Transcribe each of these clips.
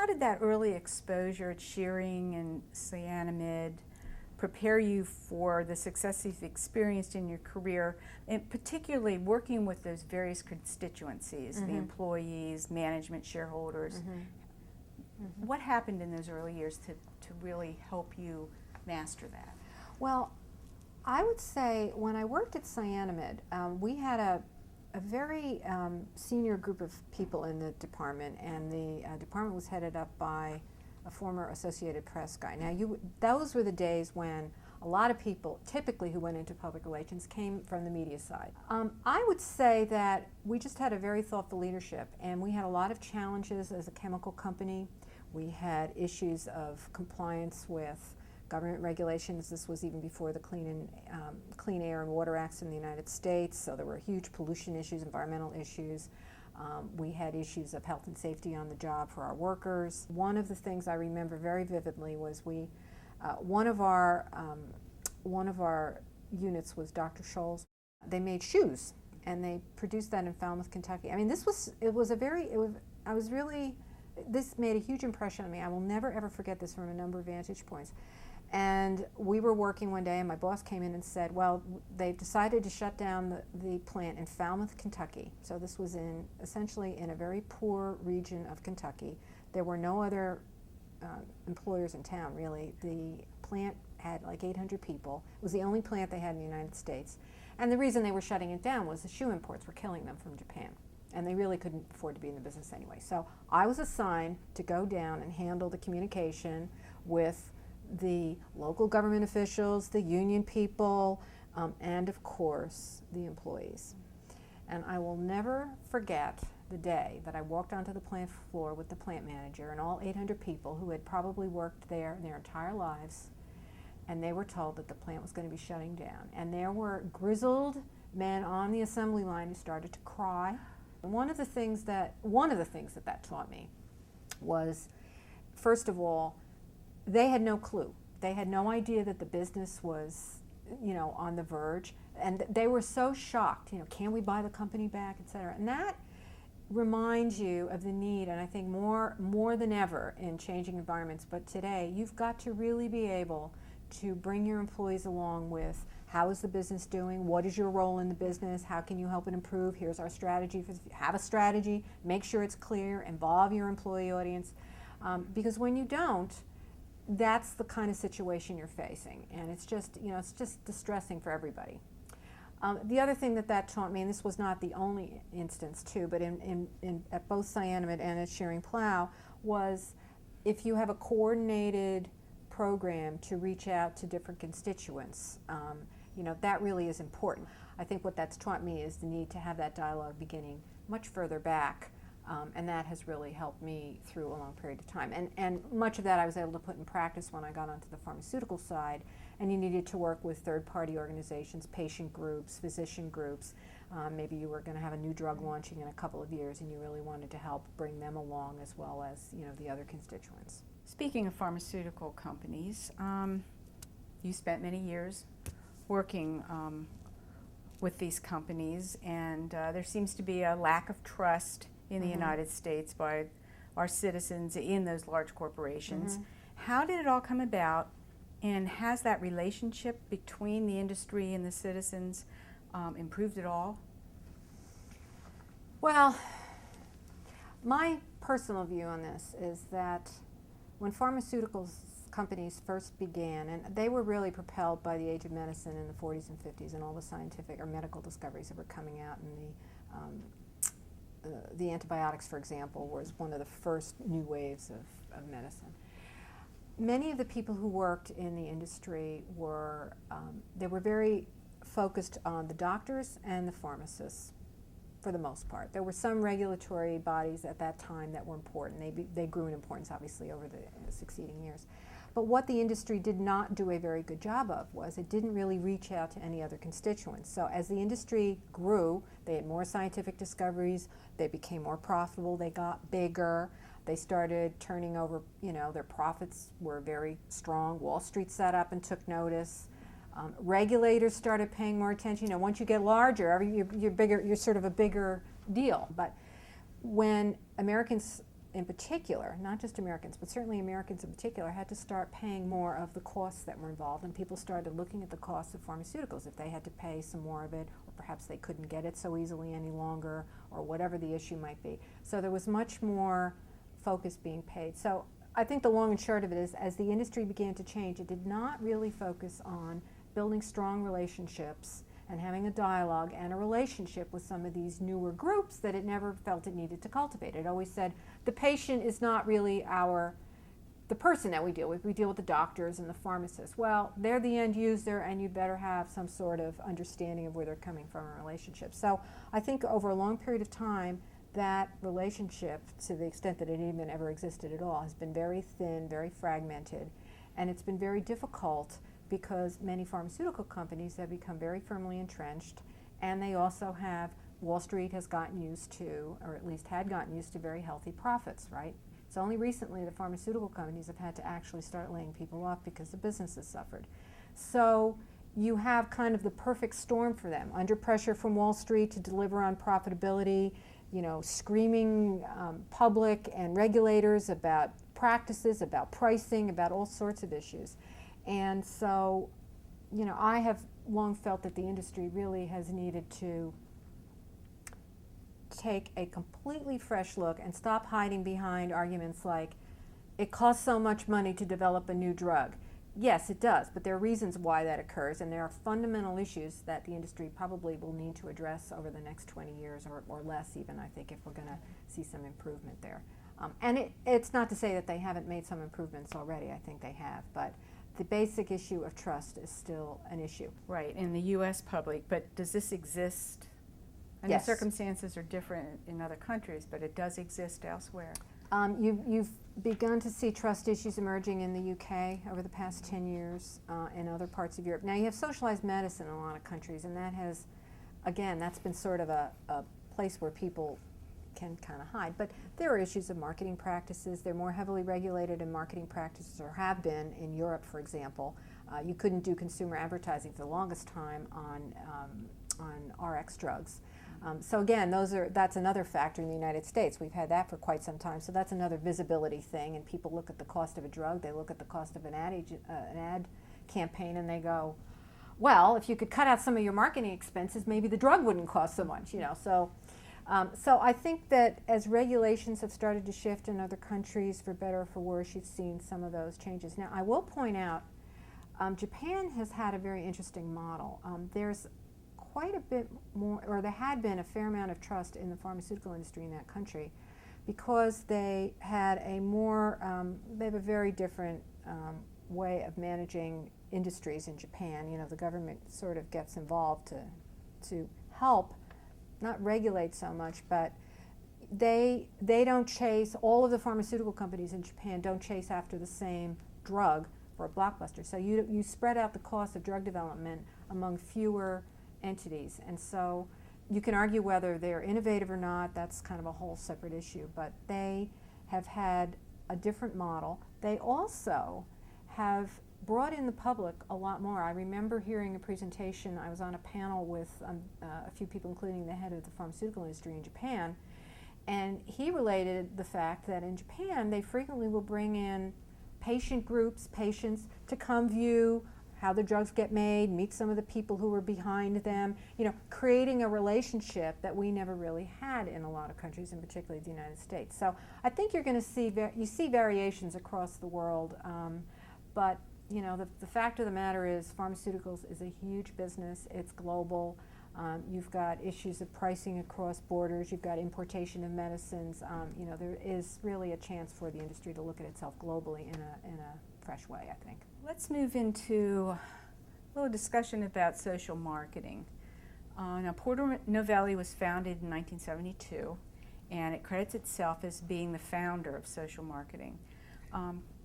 how did that early exposure at Shearing and cyanamide prepare you for the success you've experienced in your career, and particularly working with those various constituencies, the employees, management, shareholders? What happened in those early years to really help you master that? Well, I would say when I worked at cyanamide, we had a very senior group of people in the department, and the department was headed up by a former Associated Press guy. Now, those were the days when a lot of people, typically who went into public relations, came from the media side. I would say that we just had a very thoughtful leadership, and we had a lot of challenges as a chemical company. We had issues of compliance with government regulations. This was even before the Clean Air and Water Acts in the United States, so there were huge pollution issues, environmental issues. We had issues of health and safety on the job for our workers. One of the things I remember very vividly was one of our units was Dr. Scholl's. They made shoes, and they produced that in Falmouth, Kentucky. I mean, this made a huge impression on me. I will never ever forget this from a number of vantage points. And we were working one day, and my boss came in and said, well, they've decided to shut down the plant in Falmouth, Kentucky. So this was essentially in a very poor region of Kentucky. There were no other employers in town, really. The plant had like 800 people. It was the only plant they had in the United States. And the reason they were shutting it down was the shoe imports were killing them from Japan. And they really couldn't afford to be in the business anyway. So I was assigned to go down and handle the communication with the local government officials, the union people, and of course the employees. And I will never forget the day that I walked onto the plant floor with the plant manager and all 800 people who had probably worked there their entire lives, and they were told that the plant was going to be shutting down. And there were grizzled men on the assembly line who started to cry. And one of the things that taught me was, first of all, they had no clue. They had no idea that the business was, on the verge, and they were so shocked. Can we buy the company back, et cetera? And that reminds you of the need, and I think more than ever in changing environments. But today, you've got to really be able to bring your employees along with how is the business doing, what is your role in the business, how can you help it improve, here's our strategy. Have a strategy, make sure it's clear, involve your employee audience, because when you don't, that's the kind of situation you're facing, and it's just distressing for everybody. The other thing that taught me, and this was not the only instance too, but at both cyanamide and at Shearing Plow, was if you have a coordinated program to reach out to different constituents, that really is important. I think what that's taught me is the need to have that dialogue beginning much further back. And that has really helped me through a long period of time. And much of that I was able to put in practice when I got onto the pharmaceutical side, and you needed to work with third-party organizations, patient groups, physician groups. Maybe you were going to have a new drug launching in a couple of years, and you really wanted to help bring them along as well as the other constituents. Speaking of pharmaceutical companies, you spent many years working with these companies, and there seems to be a lack of trust in the United States by our citizens in those large corporations. How did it all come about, and has that relationship between the industry and the citizens improved at all? Well, my personal view on this is that when pharmaceutical companies first began, and they were really propelled by the age of medicine in the 40s and 50s and all the scientific or medical discoveries that were coming out in the antibiotics, for example, was one of the first new waves of medicine. Many of the people who worked in the industry were very focused on the doctors and the pharmacists for the most part. There were some regulatory bodies at that time that were important. They grew in importance, obviously, over the succeeding years. But what the industry did not do a very good job of was it didn't really reach out to any other constituents. So as the industry grew, they had more scientific discoveries, they became more profitable, they got bigger, they started turning over, their profits were very strong. Wall Street sat up and took notice. Regulators started paying more attention. Once you get larger, you're bigger, you're sort of a bigger deal. But when Americans in particular, not just Americans, but certainly Americans in particular, had to start paying more of the costs that were involved, and people started looking at the cost of pharmaceuticals. If they had to pay some more of it, or perhaps they couldn't get it so easily any longer, or whatever the issue might be. So there was much more focus being paid. So I think the long and short of it is, as the industry began to change, it did not really focus on building strong relationships and having a dialogue and a relationship with some of these newer groups that it never felt it needed to cultivate. It always said, the patient is not really the person that we deal with. We deal with the doctors and the pharmacists. Well, they're the end user, and you better have some sort of understanding of where they're coming from in a relationship. So I think over a long period of time, that relationship, to the extent that it even ever existed at all, has been very thin, very fragmented, and it's been very difficult because many pharmaceutical companies have become very firmly entrenched, and they also have, Wall Street has gotten used to, or at least had gotten used to, very healthy profits, right? It's only recently the pharmaceutical companies have had to actually start laying people off because the business has suffered. So you have kind of the perfect storm for them, under pressure from Wall Street to deliver on profitability, screaming public and regulators about practices, about pricing, about all sorts of issues. And so, I have long felt that the industry really has needed to take a completely fresh look and stop hiding behind arguments like, it costs so much money to develop a new drug. Yes, it does, but there are reasons why that occurs, and there are fundamental issues that the industry probably will need to address over the next 20 years or less even, I think, if we're going to see some improvement there. And it's not to say that they haven't made some improvements already. I think they have, but the basic issue of trust is still an issue. Right, in the U.S. public, but does this exist? And Yes. the circumstances are different in other countries, but it does exist elsewhere. You've begun to see trust issues emerging in the UK over the past 10 years, in other parts of Europe. Now you have socialized medicine in a lot of countries, and that has, again, that's been sort of a place where people can kind of hide. But there are issues of marketing practices. They're more heavily regulated in marketing practices, or have been in Europe, for example. You couldn't do consumer advertising for the longest time on RX drugs. So again, that's another factor in the United States. We've had that for quite some time. So that's another visibility thing. And people look at the cost of a drug, they look at the cost of an ad campaign, and they go, well, if you could cut out some of your marketing expenses, maybe the drug wouldn't cost so much. So I think that as regulations have started to shift in other countries, for better or for worse, you've seen some of those changes. Now, I will point out, Japan has had a very interesting model. There's quite a bit more, or there had been a fair amount of trust in the pharmaceutical industry in that country, because they had they have a very different way of managing industries in Japan. The government sort of gets involved to help, not regulate so much, but they don't chase, all of the pharmaceutical companies in Japan don't chase after the same drug for a blockbuster. So you spread out the cost of drug development among fewer entities, and so you can argue whether they're innovative or not. That's kind of a whole separate issue, but they have had a different model. They also have brought in the public a lot more. I remember hearing a presentation. I was on a panel with a few people, including the head of the pharmaceutical industry in Japan, and he related the fact that in Japan they frequently will bring in patient groups, patients, to come view how the drugs get made, meet some of the people who were behind them, creating a relationship that we never really had in a lot of countries, and particularly the United States. So I think you're going to see variations across the world, but the fact of the matter is pharmaceuticals is a huge business. It's global. You've got issues of pricing across borders. You've got importation of medicines. There is really a chance for the industry to look at itself globally in a fresh way, I think. Let's move into a little discussion about social marketing. Now, Porter Novelli was founded in 1972, and it credits itself as being the founder of social marketing.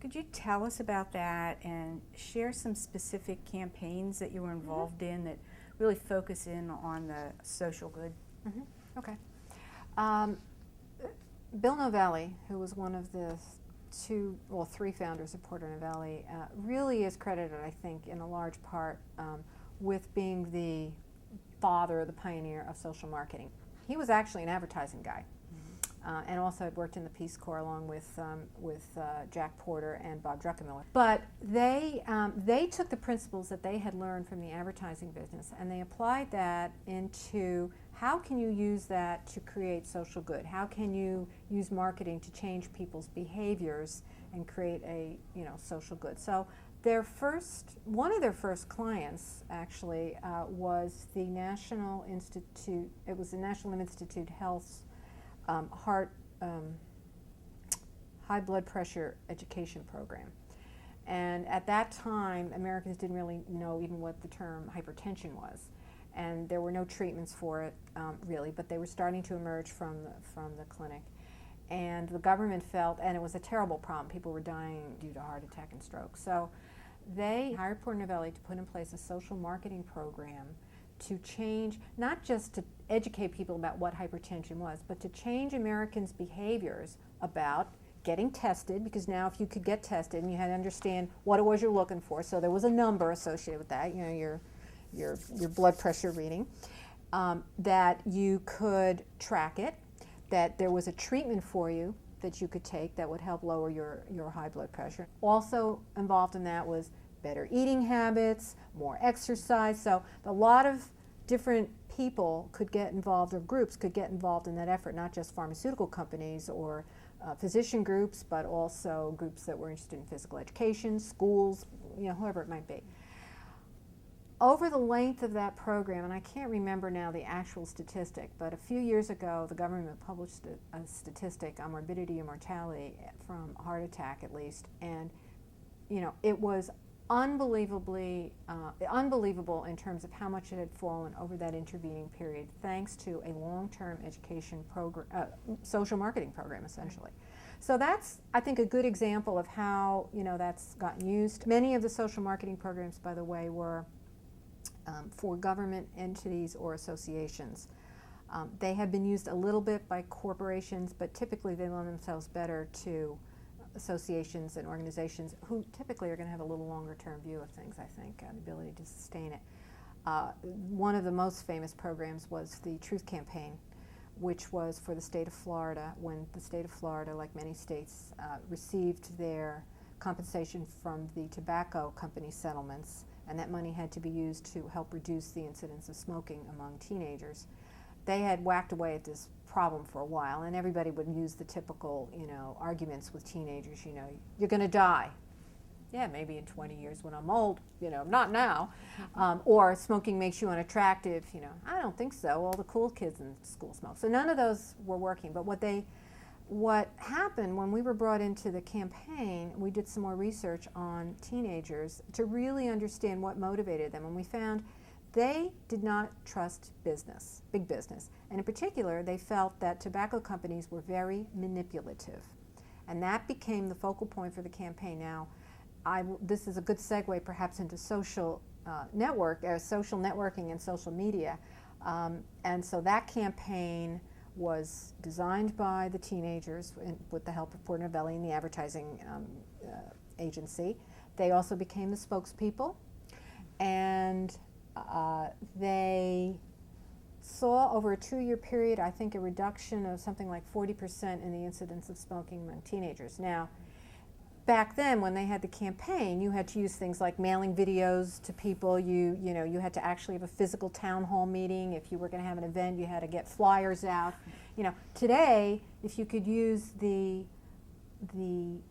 Could you tell us about that and share some specific campaigns that you were involved in that really focus in on the social good? Mm-hmm. Okay. Bill Novelli, who was one of the three founders of Porter Novelli, really is credited, I think, in a large part with being the father, the pioneer of social marketing. He was actually an advertising guy. and also had worked in the Peace Corps along with Jack Porter and Bob Druckenmiller. But they took the principles that they had learned from the advertising business and they applied that into how can you use that to create social good? How can you use marketing to change people's behaviors and create a social good? So one of their first clients actually was the National Institute. It was the National Institute Health's high blood pressure education program. And at that time, Americans didn't really know even what the term hypertension was. And there were no treatments for it, really, but they were starting to emerge from the clinic. And the government felt, and it was a terrible problem, people were dying due to heart attack and stroke. So they hired Porter Novelli to put in place a social marketing program to change, not just to educate people about what hypertension was, but to change Americans' behaviors about getting tested, because now if you could get tested and you had to understand what it was you're looking for, so there was a number associated with that, your blood pressure reading, that you could track it, that there was a treatment for you that you could take that would help lower your high blood pressure. Also involved in that was better eating habits, more exercise. So a lot of different people could get involved, or groups could get involved in that effort, not just pharmaceutical companies or physician groups, but also groups that were interested in physical education, schools, whoever it might be. Over the length of that program, and I can't remember now the actual statistic, but a few years ago the government published a statistic on morbidity and mortality from heart attack at least, and it was unbelievable in terms of how much it had fallen over that intervening period, thanks to a long-term education program, social marketing program essentially. So that's, I think, a good example of how that's gotten used. Many of the social marketing programs, by the way, were for government entities or associations. They have been used a little bit by corporations, but typically they lend themselves better to associations and organizations who typically are going to have a little longer term view of things, I think, the ability to sustain it. One of the most famous programs was the Truth Campaign, which was for the state of Florida, when the state of Florida, like many states, received their compensation from the tobacco company settlements, and that money had to be used to help reduce the incidence of smoking among teenagers. They had whacked away at this problem for a while, and everybody would use the typical, arguments with teenagers, you're going to die. Yeah, maybe in 20 years when I'm old, not now. Or smoking makes you unattractive, I don't think so. All the cool kids in school smoke. So none of those were working, but what happened when we were brought into the campaign, we did some more research on teenagers to really understand what motivated them, and we found they did not trust business, big business. And in particular, they felt that tobacco companies were very manipulative. And that became the focal point for the campaign. Now, this is a good segue perhaps into social networking and social media. And so that campaign was designed by the teenagers with the help of Porter Novelli and the advertising agency. They also became the spokespeople, and they saw over a 2-year period, I think, a reduction of something like 40% in the incidence of smoking among teenagers. Now, back then, when they had the campaign, you had to use things like mailing videos to people. You had to actually have a physical town hall meeting. If you were going to have an event, you had to get flyers out. Today, if you could use the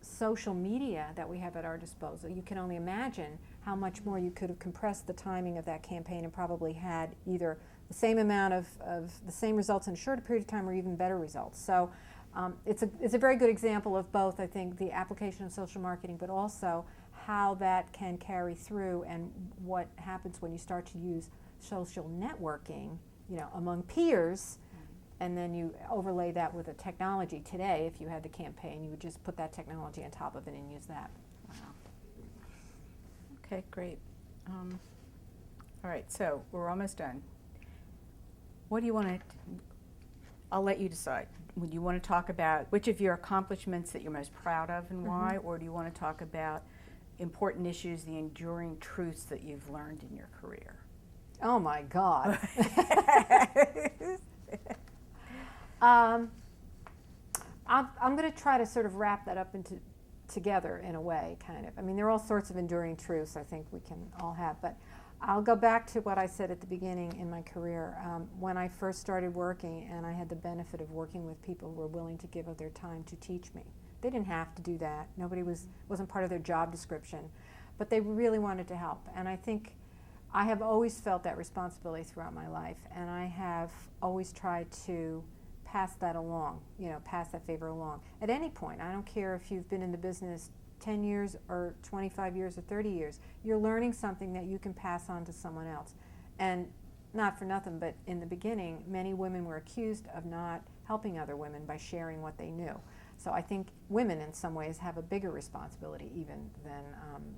social media that we have at our disposal, you can only imagine how much more you could have compressed the timing of that campaign and probably had either the same amount of the same results in a shorter period of time or even better results. So it's a very good example of both, I think, the application of social marketing, but also how that can carry through and what happens when you start to use social networking, among peers, and then you overlay that with a technology. Today, if you had the campaign, you would just put that technology on top of it and use that. Wow. Okay, great. All right, so we're almost done. What do you want to, I'll let you decide. Would you want to talk about which of your accomplishments that you're most proud of and why, or do you want to talk about important issues, the enduring truths that you've learned in your career? Oh my God. I'm going to try to sort of wrap that up into together in a way, kind of. I mean, there are all sorts of enduring truths I think we can all have, but I'll go back to what I said at the beginning in my career. When I first started working, and I had the benefit of working with people who were willing to give of their time to teach me. They didn't have to do that. Nobody wasn't part of their job description, but they really wanted to help. And I think I have always felt that responsibility throughout my life, and I have always tried to pass that along, pass that favor along. At any point, I don't care if you've been in the business 10 years or 25 years or 30 years, you're learning something that you can pass on to someone else. And not for nothing, but in the beginning, many women were accused of not helping other women by sharing what they knew. So I think women in some ways have a bigger responsibility even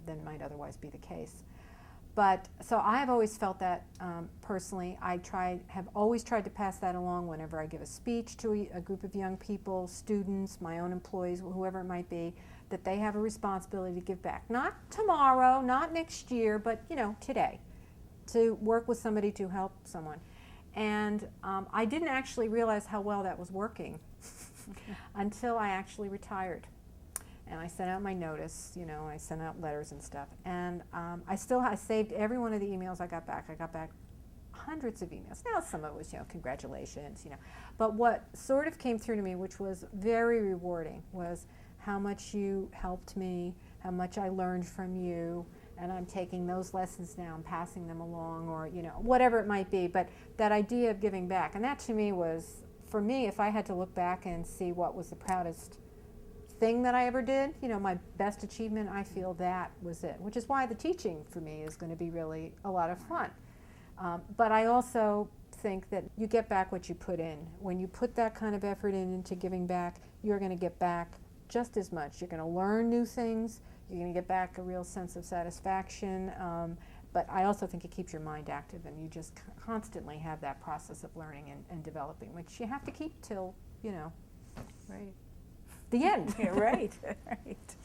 than might otherwise be the case. But so I have always felt that personally. Have always tried to pass that along whenever I give a speech to a group of young people, students, my own employees, whoever it might be, that they have a responsibility to give back. Not tomorrow, not next year, but today, to work with somebody to help someone. And I didn't actually realize how well that was working until I actually retired. And I sent out my notice, I sent out letters and stuff. And I saved every one of the emails I got back. I got back hundreds of emails. Now some of it was, congratulations, But what sort of came through to me, which was very rewarding, was how much you helped me, how much I learned from you, and I'm taking those lessons now and passing them along, or whatever it might be. But that idea of giving back, and that to me was, for me, if I had to look back and see what was the proudest thing that I ever did, my best achievement, I feel that was it, which is why the teaching for me is going to be really a lot of fun. But I also think that you get back what you put in. When you put that kind of effort into giving back, you're going to get back just as much. You're going to learn new things. You're going to get back a real sense of satisfaction. But I also think it keeps your mind active, and you just constantly have that process of learning and developing, which you have to keep till, Right. the end. Yeah, right. Right.